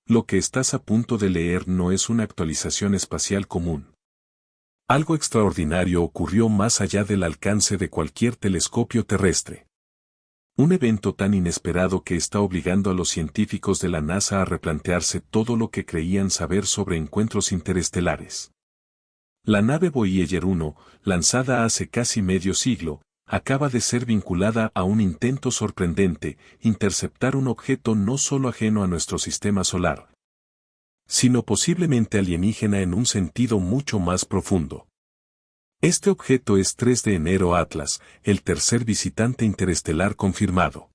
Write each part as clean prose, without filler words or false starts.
Lo que estás a punto de leer no es una actualización espacial común. Algo extraordinario ocurrió más allá del alcance de cualquier telescopio terrestre. Un evento tan inesperado que está obligando a los científicos de la NASA a replantearse todo lo que creían saber sobre encuentros interestelares. La nave Voyager 1, lanzada hace casi medio siglo, acaba de ser vinculada a un intento sorprendente, interceptar un objeto no solo ajeno a nuestro sistema solar, sino posiblemente alienígena en un sentido mucho más profundo. Este objeto es 3 de enero Atlas, el tercer visitante interestelar confirmado.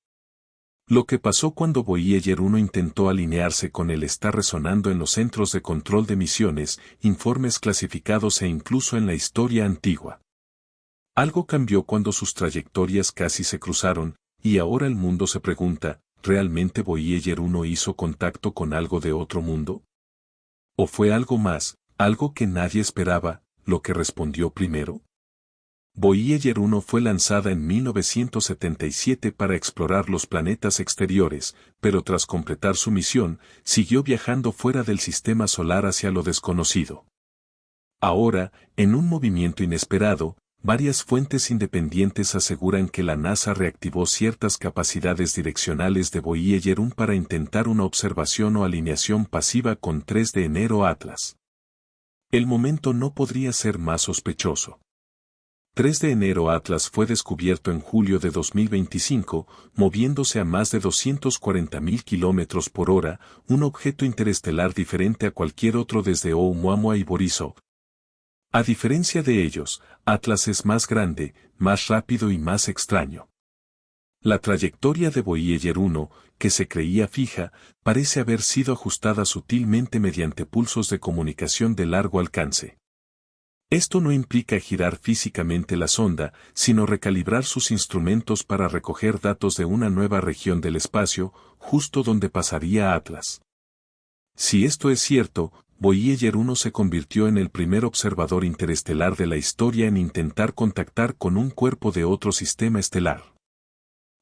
Lo que pasó cuando Voyager 1 intentó alinearse con él está resonando en los centros de control de misiones, informes clasificados e incluso en la historia antigua. Algo cambió cuando sus trayectorias casi se cruzaron, y ahora el mundo se pregunta, ¿realmente Voyager 1 hizo contacto con algo de otro mundo? ¿O fue algo más, algo que nadie esperaba, lo que respondió primero? Voyager 1 fue lanzada en 1977 para explorar los planetas exteriores, pero tras completar su misión, siguió viajando fuera del sistema solar hacia lo desconocido. Ahora, en un movimiento inesperado, varias fuentes independientes aseguran que la NASA reactivó ciertas capacidades direccionales de Voyager 1 para intentar una observación o alineación pasiva con 3 de enero Atlas. El momento no podría ser más sospechoso. 3 de enero Atlas fue descubierto en julio de 2025, moviéndose a más de 240.000 km por hora, un objeto interestelar diferente a cualquier otro desde Oumuamua y Borisov. A diferencia de ellos, Atlas es más grande, más rápido y más extraño. La trayectoria de Voyager 1, que se creía fija, parece haber sido ajustada sutilmente mediante pulsos de comunicación de largo alcance. Esto no implica girar físicamente la sonda, sino recalibrar sus instrumentos para recoger datos de una nueva región del espacio, justo donde pasaría Atlas. Si esto es cierto, Voyager 1 se convirtió en el primer observador interestelar de la historia en intentar contactar con un cuerpo de otro sistema estelar.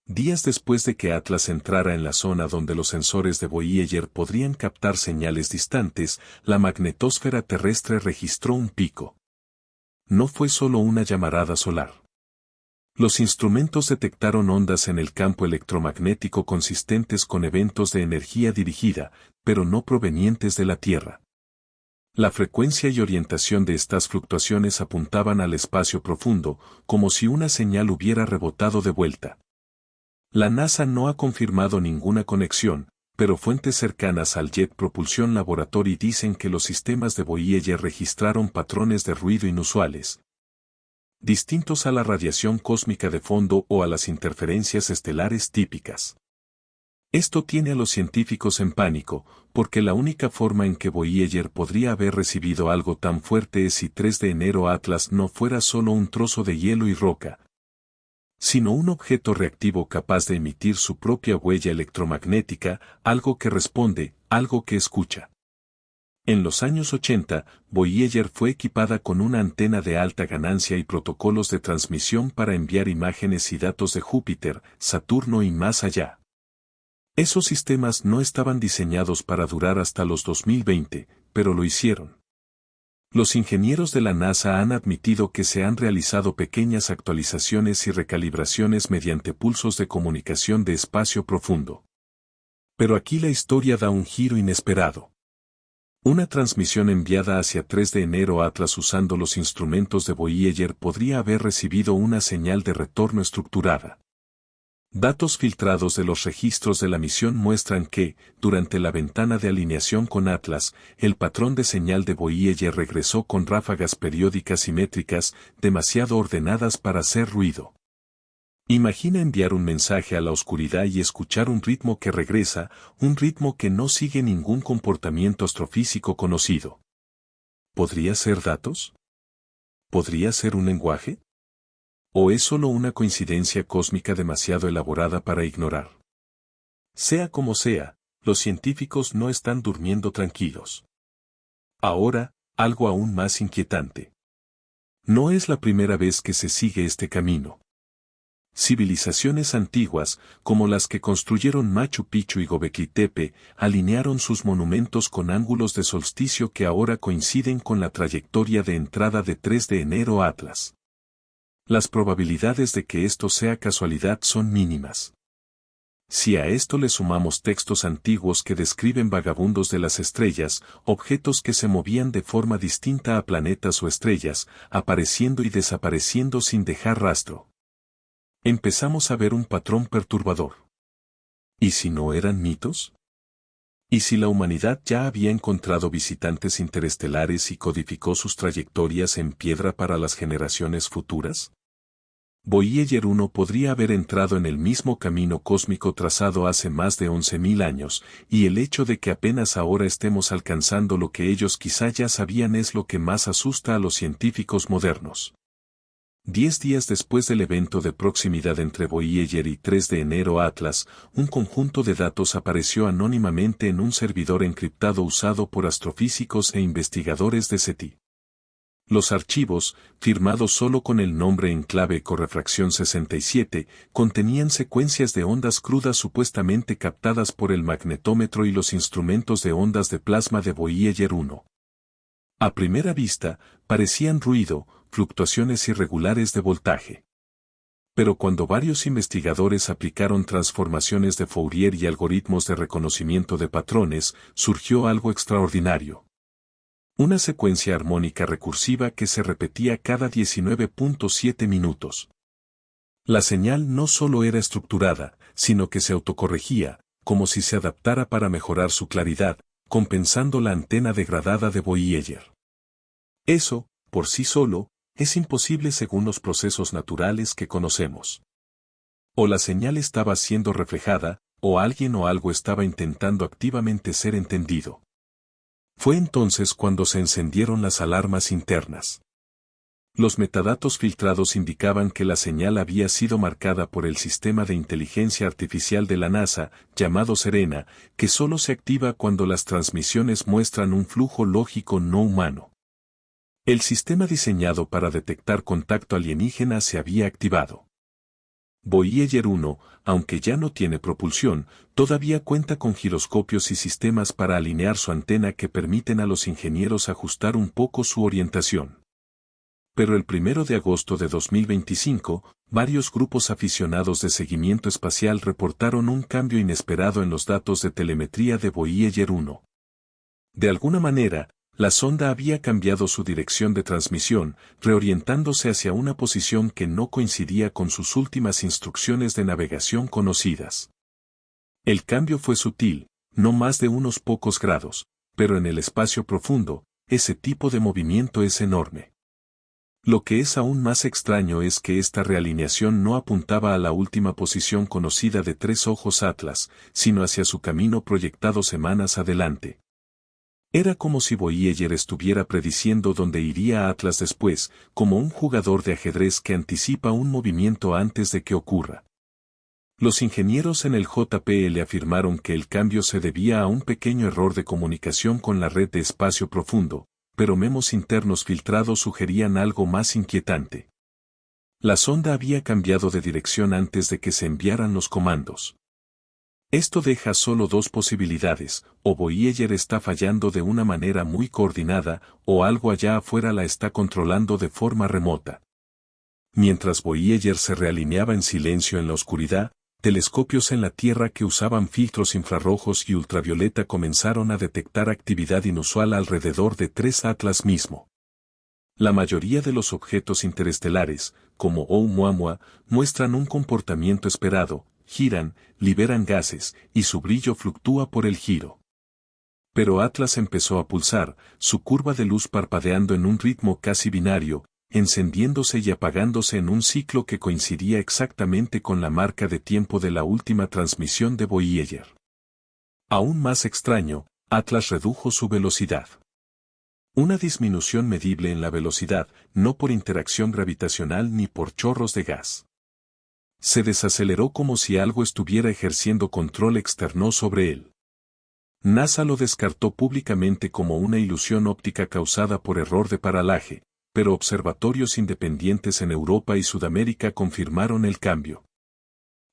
Días después de que Atlas entrara en la zona donde los sensores de Voyager podrían captar señales distantes, la magnetosfera terrestre registró un pico. No fue solo una llamarada solar. Los instrumentos detectaron ondas en el campo electromagnético consistentes con eventos de energía dirigida, pero no provenientes de la Tierra. La frecuencia y orientación de estas fluctuaciones apuntaban al espacio profundo, como si una señal hubiera rebotado de vuelta. La NASA no ha confirmado ninguna conexión, pero fuentes cercanas al Jet Propulsion Laboratory dicen que los sistemas de Voyager registraron patrones de ruido inusuales, distintos a la radiación cósmica de fondo o a las interferencias estelares típicas. Esto tiene a los científicos en pánico, porque la única forma en que Voyager podría haber recibido algo tan fuerte es si 3 de enero Atlas no fuera solo un trozo de hielo y roca, sino un objeto reactivo capaz de emitir su propia huella electromagnética, algo que responde, algo que escucha. En los años 80, Voyager fue equipada con una antena de alta ganancia y protocolos de transmisión para enviar imágenes y datos de Júpiter, Saturno y más allá. Esos sistemas no estaban diseñados para durar hasta los 2020, pero lo hicieron. Los ingenieros de la NASA han admitido que se han realizado pequeñas actualizaciones y recalibraciones mediante pulsos de comunicación de espacio profundo. Pero aquí la historia da un giro inesperado. Una transmisión enviada hacia 3 de enero Atlas usando los instrumentos de Voyager podría haber recibido una señal de retorno estructurada. Datos filtrados de los registros de la misión muestran que, durante la ventana de alineación con Atlas, el patrón de señal de Voyager regresó con ráfagas periódicas simétricas, demasiado ordenadas para hacer ruido. Imagina enviar un mensaje a la oscuridad y escuchar un ritmo que regresa, un ritmo que no sigue ningún comportamiento astrofísico conocido. ¿Podría ser datos? ¿Podría ser un lenguaje? ¿O es solo una coincidencia cósmica demasiado elaborada para ignorar? Sea como sea, los científicos no están durmiendo tranquilos. Ahora, algo aún más inquietante. No es la primera vez que se sigue este camino. Civilizaciones antiguas, como las que construyeron Machu Picchu y Gobekli Tepe, alinearon sus monumentos con ángulos de solsticio que ahora coinciden con la trayectoria de entrada de 3 de enero Atlas. Las probabilidades de que esto sea casualidad son mínimas. Si a esto le sumamos textos antiguos que describen vagabundos de las estrellas, objetos que se movían de forma distinta a planetas o estrellas, apareciendo y desapareciendo sin dejar rastro, empezamos a ver un patrón perturbador. ¿Y si no eran mitos? ¿Y si la humanidad ya había encontrado visitantes interestelares y codificó sus trayectorias en piedra para las generaciones futuras? Voyager 1 podría haber entrado en el mismo camino cósmico trazado hace más de 11.000 años, y el hecho de que apenas ahora estemos alcanzando lo que ellos quizá ya sabían es lo que más asusta a los científicos modernos. 10 días después del evento de proximidad entre Voyager y 3 de enero Atlas, un conjunto de datos apareció anónimamente en un servidor encriptado usado por astrofísicos e investigadores de SETI. Los archivos, firmados solo con el nombre en clave correfracción 67, contenían secuencias de ondas crudas supuestamente captadas por el magnetómetro y los instrumentos de ondas de plasma de Voyager 1. A primera vista, parecían ruido, fluctuaciones irregulares de voltaje. Pero cuando varios investigadores aplicaron transformaciones de Fourier y algoritmos de reconocimiento de patrones, surgió algo extraordinario. Una secuencia armónica recursiva que se repetía cada 19.7 minutos. La señal no solo era estructurada, sino que se autocorregía, como si se adaptara para mejorar su claridad, compensando la antena degradada de Voyager. Eso, por sí solo, es imposible según los procesos naturales que conocemos. O la señal estaba siendo reflejada, o alguien o algo estaba intentando activamente ser entendido. Fue entonces cuando se encendieron las alarmas internas. Los metadatos filtrados indicaban que la señal había sido marcada por el sistema de inteligencia artificial de la NASA, llamado Serena, que solo se activa cuando las transmisiones muestran un flujo lógico no humano. El sistema diseñado para detectar contacto alienígena se había activado. Voyager 1, aunque ya no tiene propulsión, todavía cuenta con giroscopios y sistemas para alinear su antena que permiten a los ingenieros ajustar un poco su orientación. Pero el 1 de agosto de 2025, varios grupos aficionados de seguimiento espacial reportaron un cambio inesperado en los datos de telemetría de Voyager 1. De alguna manera, la sonda había cambiado su dirección de transmisión, reorientándose hacia una posición que no coincidía con sus últimas instrucciones de navegación conocidas. El cambio fue sutil, no más de unos pocos grados, pero en el espacio profundo, ese tipo de movimiento es enorme. Lo que es aún más extraño es que esta realineación no apuntaba a la última posición conocida de Tres Ojos Atlas, sino hacia su camino proyectado semanas adelante. Era como si Voyager estuviera prediciendo dónde iría Atlas después, como un jugador de ajedrez que anticipa un movimiento antes de que ocurra. Los ingenieros en el JPL afirmaron que el cambio se debía a un pequeño error de comunicación con la red de espacio profundo, pero memos internos filtrados sugerían algo más inquietante. La sonda había cambiado de dirección antes de que se enviaran los comandos. Esto deja solo dos posibilidades: o Voyager está fallando de una manera muy coordinada, o algo allá afuera la está controlando de forma remota. Mientras Voyager se realineaba en silencio en la oscuridad, telescopios en la Tierra que usaban filtros infrarrojos y ultravioleta comenzaron a detectar actividad inusual alrededor de 3 Atlas mismo. La mayoría de los objetos interestelares, como Oumuamua, muestran un comportamiento esperado: giran, liberan gases, y su brillo fluctúa por el giro. Pero Atlas empezó a pulsar, su curva de luz parpadeando en un ritmo casi binario, encendiéndose y apagándose en un ciclo que coincidía exactamente con la marca de tiempo de la última transmisión de Voyager. Aún más extraño, Atlas redujo su velocidad. Una disminución medible en la velocidad, no por interacción gravitacional ni por chorros de gas. Se desaceleró como si algo estuviera ejerciendo control externo sobre él. NASA lo descartó públicamente como una ilusión óptica causada por error de paralaje, pero observatorios independientes en Europa y Sudamérica confirmaron el cambio.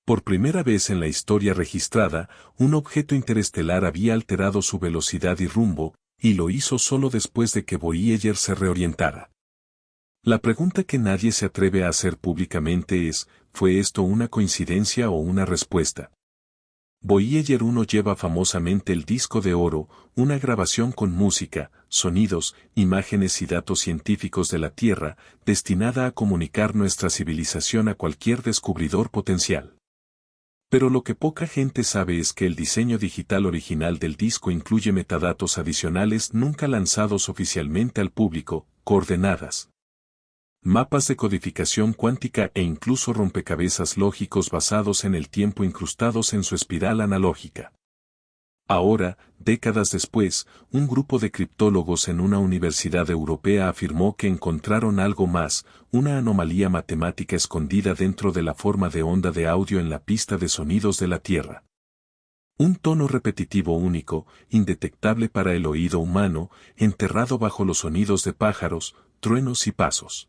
Por primera vez en la historia registrada, un objeto interestelar había alterado su velocidad y rumbo, y lo hizo solo después de que Voyager se reorientara. La pregunta que nadie se atreve a hacer públicamente es, ¿fue esto una coincidencia o una respuesta? Voyager 1 lleva famosamente el disco de oro, una grabación con música, sonidos, imágenes y datos científicos de la Tierra, destinada a comunicar nuestra civilización a cualquier descubridor potencial. Pero lo que poca gente sabe es que el diseño digital original del disco incluye metadatos adicionales nunca lanzados oficialmente al público, coordenadas, mapas de codificación cuántica e incluso rompecabezas lógicos basados en el tiempo incrustados en su espiral analógica. Ahora, décadas después, un grupo de criptólogos en una universidad europea afirmó que encontraron algo más, una anomalía matemática escondida dentro de la forma de onda de audio en la pista de sonidos de la Tierra. Un tono repetitivo único, indetectable para el oído humano, enterrado bajo los sonidos de pájaros, truenos y pasos.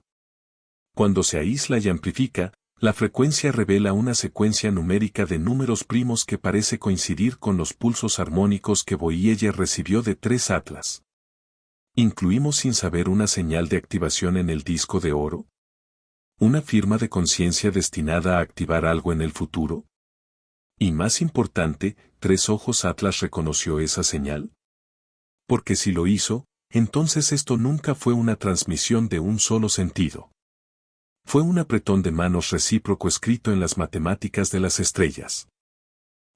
Cuando se aísla y amplifica, la frecuencia revela una secuencia numérica de números primos que parece coincidir con los pulsos armónicos que Voyager recibió de 3 Atlas. ¿Incluimos sin saber una señal de activación en el disco de oro? ¿Una firma de conciencia destinada a activar algo en el futuro? Y más importante, ¿3 ojos Atlas reconoció esa señal? Porque si lo hizo, entonces esto nunca fue una transmisión de un solo sentido. Fue un apretón de manos recíproco escrito en las matemáticas de las estrellas.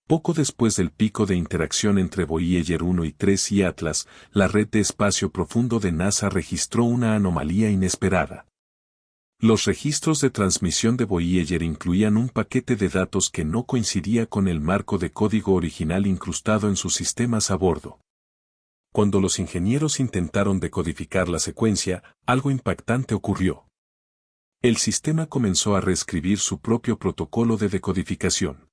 Poco después del pico de interacción entre Voyager 1 y 3 y Atlas, la red de espacio profundo de NASA registró una anomalía inesperada. Los registros de transmisión de Voyager incluían un paquete de datos que no coincidía con el marco de código original incrustado en sus sistemas a bordo. Cuando los ingenieros intentaron decodificar la secuencia, algo impactante ocurrió. El sistema comenzó a reescribir su propio protocolo de decodificación.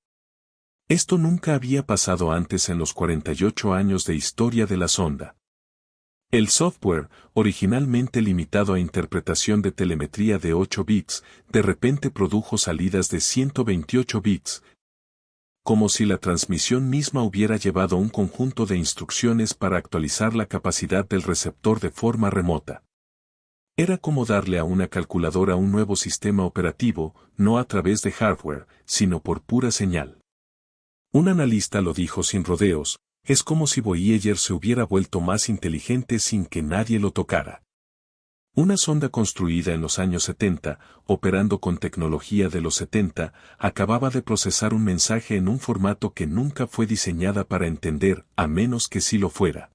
Esto nunca había pasado antes en los 48 años de historia de la sonda. El software, originalmente limitado a interpretación de telemetría de 8 bits, de repente produjo salidas de 128 bits, como si la transmisión misma hubiera llevado un conjunto de instrucciones para actualizar la capacidad del receptor de forma remota. Era como darle a una calculadora un nuevo sistema operativo, no a través de hardware, sino por pura señal. Un analista lo dijo sin rodeos, es como si Voyager se hubiera vuelto más inteligente sin que nadie lo tocara. Una sonda construida en los años 70, operando con tecnología de los 70, acababa de procesar un mensaje en un formato que nunca fue diseñada para entender, a menos que sí lo fuera.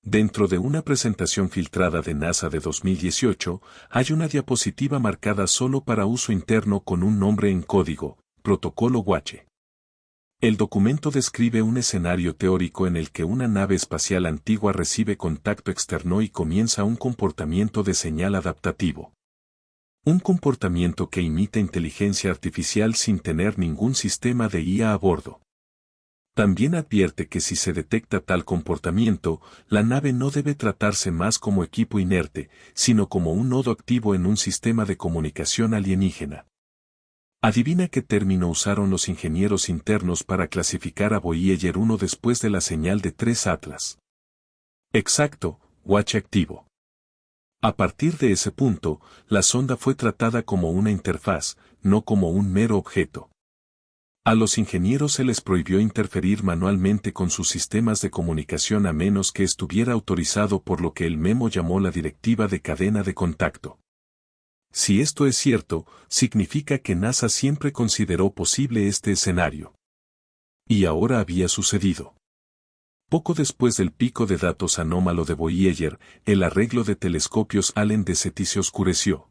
Dentro de una presentación filtrada de NASA de 2018, hay una diapositiva marcada solo para uso interno con un nombre en código, Protocolo Guache. El documento describe un escenario teórico en el que una nave espacial antigua recibe contacto externo y comienza un comportamiento de señal adaptativo. Un comportamiento que imita inteligencia artificial sin tener ningún sistema de IA a bordo. También advierte que si se detecta tal comportamiento, la nave no debe tratarse más como equipo inerte, sino como un nodo activo en un sistema de comunicación alienígena. Adivina qué término usaron los ingenieros internos para clasificar a Voyager 1 después de la señal de 3 Atlas. Exacto, guache activo. A partir de ese punto, la sonda fue tratada como una interfaz, no como un mero objeto. A los ingenieros se les prohibió interferir manualmente con sus sistemas de comunicación a menos que estuviera autorizado por lo que el memo llamó la Directiva de Cadena de Contacto. Si esto es cierto, significa que NASA siempre consideró posible este escenario. Y ahora había sucedido. Poco después del pico de datos anómalo de Voyager, el arreglo de telescopios Allen de SETI se oscureció.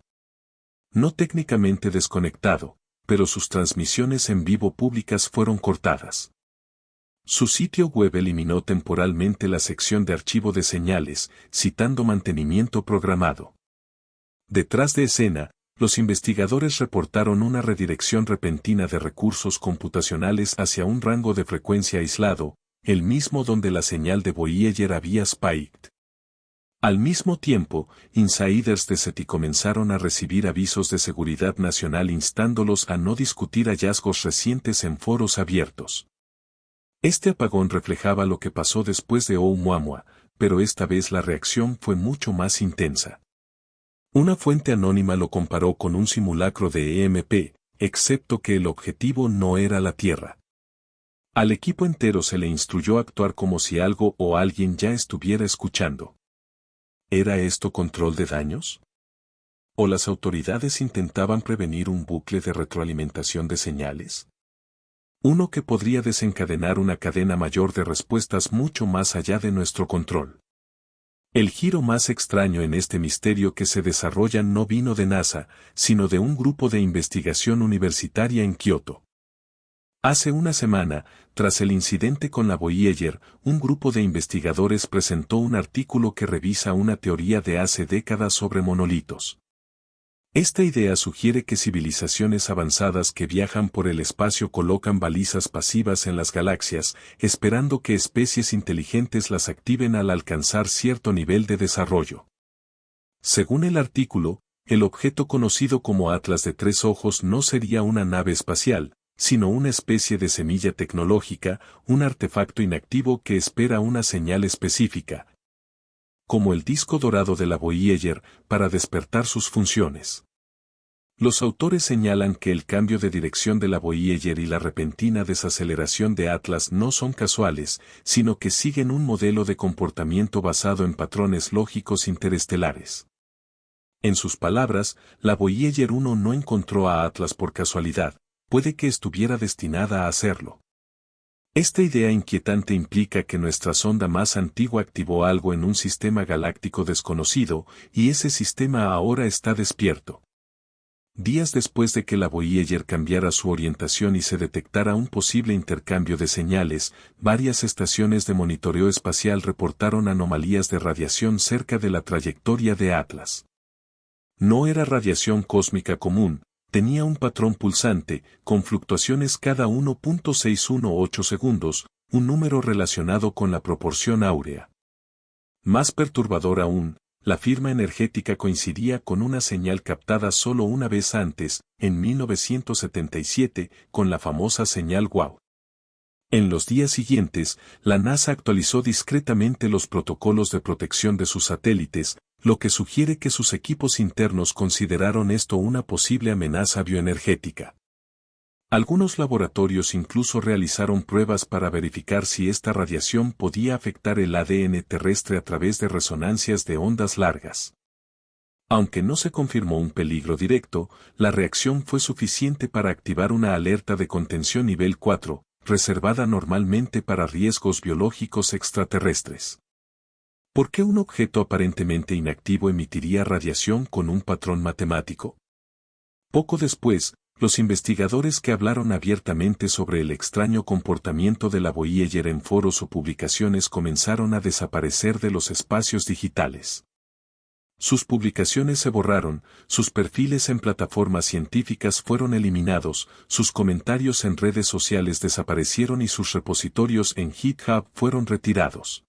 No técnicamente desconectado, pero sus transmisiones en vivo públicas fueron cortadas. Su sitio web eliminó temporalmente la sección de archivo de señales, citando mantenimiento programado. Detrás de escena, los investigadores reportaron una redirección repentina de recursos computacionales hacia un rango de frecuencia aislado, el mismo donde la señal de Voyager había spiked. Al mismo tiempo, insiders de SETI comenzaron a recibir avisos de seguridad nacional instándolos a no discutir hallazgos recientes en foros abiertos. Este apagón reflejaba lo que pasó después de Oumuamua, pero esta vez la reacción fue mucho más intensa. Una fuente anónima lo comparó con un simulacro de EMP, excepto que el objetivo no era la Tierra. Al equipo entero se le instruyó a actuar como si algo o alguien ya estuviera escuchando. ¿Era esto control de daños? ¿O las autoridades intentaban prevenir un bucle de retroalimentación de señales? Uno que podría desencadenar una cadena mayor de respuestas mucho más allá de nuestro control. El giro más extraño en este misterio que se desarrolla no vino de NASA, sino de un grupo de investigación universitaria en Kioto. Hace una semana, tras el incidente con la Voyager, un grupo de investigadores presentó un artículo que revisa una teoría de hace décadas sobre monolitos. Esta idea sugiere que civilizaciones avanzadas que viajan por el espacio colocan balizas pasivas en las galaxias, esperando que especies inteligentes las activen al alcanzar cierto nivel de desarrollo. Según el artículo, el objeto conocido como Atlas de 3 ojos no sería una nave espacial, sino una especie de semilla tecnológica, un artefacto inactivo que espera una señal específica, como el disco dorado de la Voyager, para despertar sus funciones. Los autores señalan que el cambio de dirección de la Voyager y la repentina desaceleración de Atlas no son casuales, sino que siguen un modelo de comportamiento basado en patrones lógicos interestelares. En sus palabras, la Voyager 1 no encontró a Atlas por casualidad, puede que estuviera destinada a hacerlo. Esta idea inquietante implica que nuestra sonda más antigua activó algo en un sistema galáctico desconocido, y ese sistema ahora está despierto. Días después de que la Voyager cambiara su orientación y se detectara un posible intercambio de señales, varias estaciones de monitoreo espacial reportaron anomalías de radiación cerca de la trayectoria de Atlas. No era radiación cósmica común, tenía un patrón pulsante, con fluctuaciones cada 1.618 segundos, un número relacionado con la proporción áurea. Más perturbador aún, la firma energética coincidía con una señal captada solo una vez antes, en 1977, con la famosa señal WOW. En los días siguientes, la NASA actualizó discretamente los protocolos de protección de sus satélites, lo que sugiere que sus equipos internos consideraron esto una posible amenaza bioenergética. Algunos laboratorios incluso realizaron pruebas para verificar si esta radiación podía afectar el ADN terrestre a través de resonancias de ondas largas. Aunque no se confirmó un peligro directo, la reacción fue suficiente para activar una alerta de contención nivel 4, reservada normalmente para riesgos biológicos extraterrestres. ¿Por qué un objeto aparentemente inactivo emitiría radiación con un patrón matemático? Poco después, los investigadores que hablaron abiertamente sobre el extraño comportamiento de la Voyager en foros o publicaciones comenzaron a desaparecer de los espacios digitales. Sus publicaciones se borraron, sus perfiles en plataformas científicas fueron eliminados, sus comentarios en redes sociales desaparecieron y sus repositorios en GitHub fueron retirados.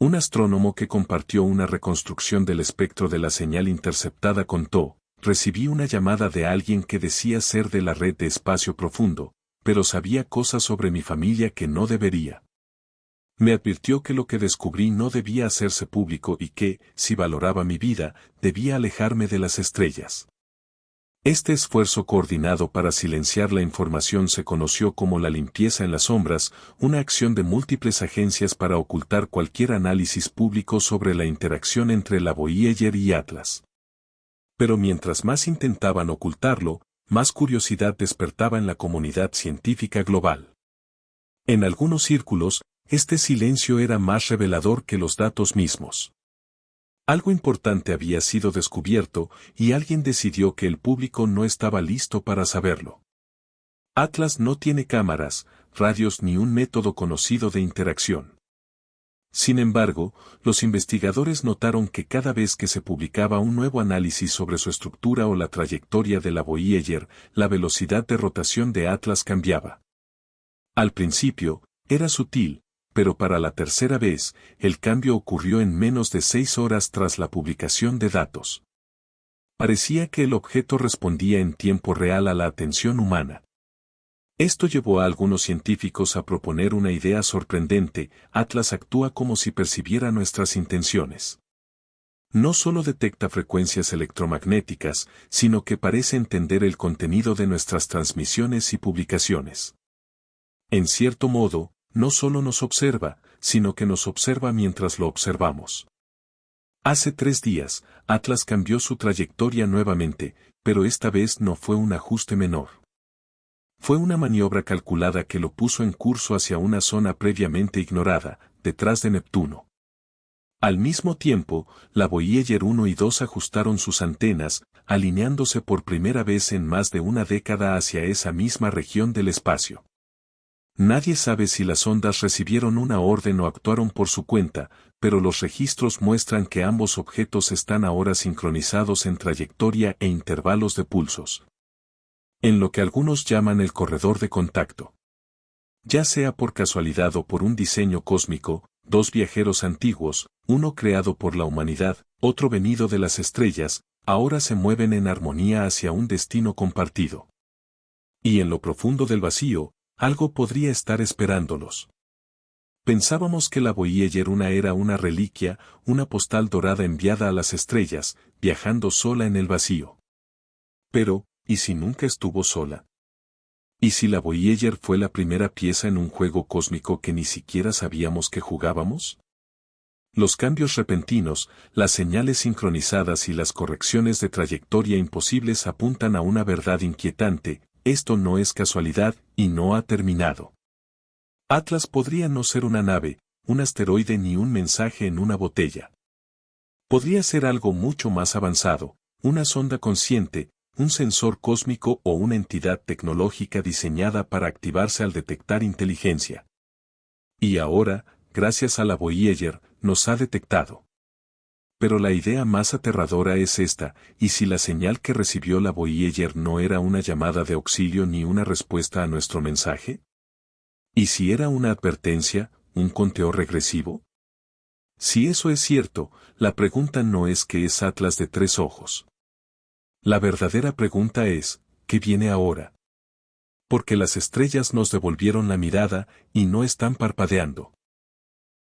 Un astrónomo que compartió una reconstrucción del espectro de la señal interceptada contó: recibí una llamada de alguien que decía ser de la red de espacio profundo, pero sabía cosas sobre mi familia que no debería. Me advirtió que lo que descubrí no debía hacerse público y que, si valoraba mi vida, debía alejarme de las estrellas. Este esfuerzo coordinado para silenciar la información se conoció como la limpieza en las sombras, una acción de múltiples agencias para ocultar cualquier análisis público sobre la interacción entre la Voyager y Atlas. Pero mientras más intentaban ocultarlo, más curiosidad despertaba en la comunidad científica global. En algunos círculos, este silencio era más revelador que los datos mismos. Algo importante había sido descubierto, y alguien decidió que el público no estaba listo para saberlo. Atlas no tiene cámaras, radios ni un método conocido de interacción. Sin embargo, los investigadores notaron que cada vez que se publicaba un nuevo análisis sobre su estructura o la trayectoria de la Voyager, la velocidad de rotación de Atlas cambiaba. Al principio, era sutil, pero para la tercera vez, el cambio ocurrió en menos de 6 horas tras la publicación de datos. Parecía que el objeto respondía en tiempo real a la atención humana. Esto llevó a algunos científicos a proponer una idea sorprendente: Atlas actúa como si percibiera nuestras intenciones. No solo detecta frecuencias electromagnéticas, sino que parece entender el contenido de nuestras transmisiones y publicaciones. En cierto modo, no solo nos observa, sino que nos observa mientras lo observamos. Hace 3 días, Atlas cambió su trayectoria nuevamente, pero esta vez no fue un ajuste menor. Fue una maniobra calculada que lo puso en curso hacia una zona previamente ignorada, detrás de Neptuno. Al mismo tiempo, la Voyager 1 y 2 ajustaron sus antenas, alineándose por primera vez en más de una década hacia esa misma región del espacio. Nadie sabe si las ondas recibieron una orden o actuaron por su cuenta, pero los registros muestran que ambos objetos están ahora sincronizados en trayectoria e intervalos de pulsos, en lo que algunos llaman el corredor de contacto. Ya sea por casualidad o por un diseño cósmico, 2 viajeros antiguos, uno creado por la humanidad, otro venido de las estrellas, ahora se mueven en armonía hacia un destino compartido. Y en lo profundo del vacío, algo podría estar esperándolos. Pensábamos que la Voyager 1 era una reliquia, una postal dorada enviada a las estrellas, viajando sola en el vacío. Pero, ¿y si nunca estuvo sola? ¿Y si la Voyager fue la primera pieza en un juego cósmico que ni siquiera sabíamos que jugábamos? Los cambios repentinos, las señales sincronizadas y las correcciones de trayectoria imposibles apuntan a una verdad inquietante: esto no es casualidad, y no ha terminado. Atlas podría no ser una nave, un asteroide ni un mensaje en una botella. Podría ser algo mucho más avanzado, una sonda consciente, un sensor cósmico o una entidad tecnológica diseñada para activarse al detectar inteligencia. Y ahora, gracias a la Voyager, nos ha detectado. Pero la idea más aterradora es esta: ¿y si la señal que recibió la Voyager no era una llamada de auxilio ni una respuesta a nuestro mensaje? ¿Y si era una advertencia, un conteo regresivo? Si eso es cierto, la pregunta no es ¿qué es Atlas de 3 ojos? La verdadera pregunta es, ¿qué viene ahora? Porque las estrellas nos devolvieron la mirada, y no están parpadeando.